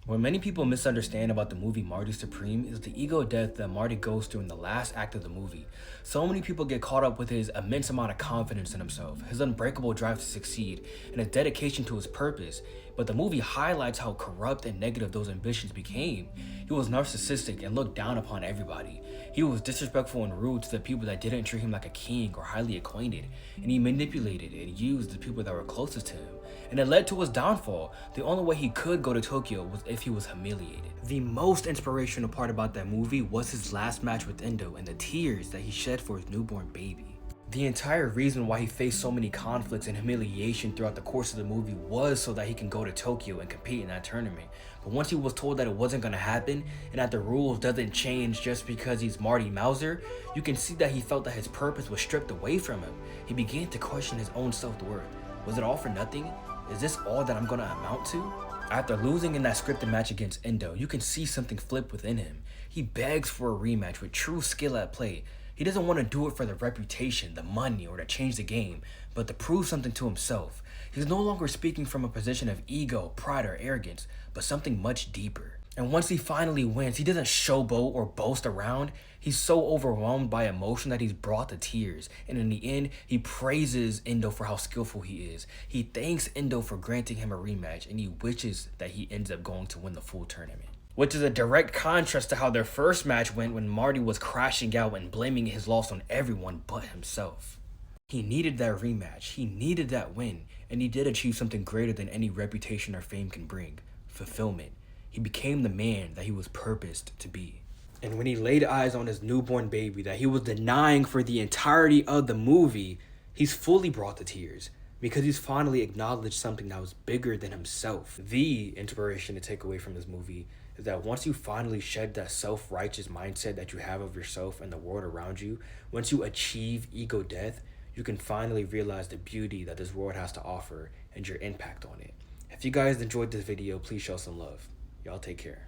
What many people misunderstand about the movie Marty Supreme is the ego death that Marty goes through in the last act of the movie. So many people get caught up with his immense amount of confidence in himself, his unbreakable drive to succeed, and his dedication to his purpose. But the movie highlights how corrupt and negative those ambitions became. He was narcissistic and looked down upon everybody. He was disrespectful and rude to the people that didn't treat him like a king or highly acquainted, and he manipulated and used the people that were closest to him. And it led to his downfall. The only way he could go to Tokyo was if he was humiliated. The most inspirational part about that movie was his last match with Endo and the tears that he shed for his newborn baby. The entire reason why he faced so many conflicts and humiliation throughout the course of the movie was so that he can go to Tokyo and compete in that tournament. But once he was told that it wasn't going to happen and that the rules doesn't change just because he's Marty Mauser, you can see that he felt that his purpose was stripped away from him. He began to question his own self-worth. Was it all for nothing? Is this all that I'm gonna amount to? After losing in that scripted match against Endo, you can see something flip within him. He begs for a rematch with true skill at play. He doesn't want to do it for the reputation, the money, or to change the game, but to prove something to himself. He's no longer speaking from a position of ego, pride, or arrogance, but something much deeper. And once he finally wins, he doesn't showboat or boast around. He's so overwhelmed by emotion that he's brought to tears. And in the end, he praises Endo for how skillful he is. He thanks Endo for granting him a rematch, and he wishes that he ends up going to win the full tournament. Which is a direct contrast to how their first match went when Marty was crashing out and blaming his loss on everyone but himself. He needed that rematch, he needed that win, and he did achieve something greater than any reputation or fame can bring: fulfillment. He became the man that he was purposed to be. And when he laid eyes on his newborn baby that he was denying for the entirety of the movie, he's fully brought to tears because he's finally acknowledged something that was bigger than himself. The inspiration to take away from this movie is that once you finally shed that self-righteous mindset that you have of yourself and the world around you, once you achieve ego death, you can finally realize the beauty that this world has to offer and your impact on it. If you guys enjoyed this video, please show some love. Y'all take care.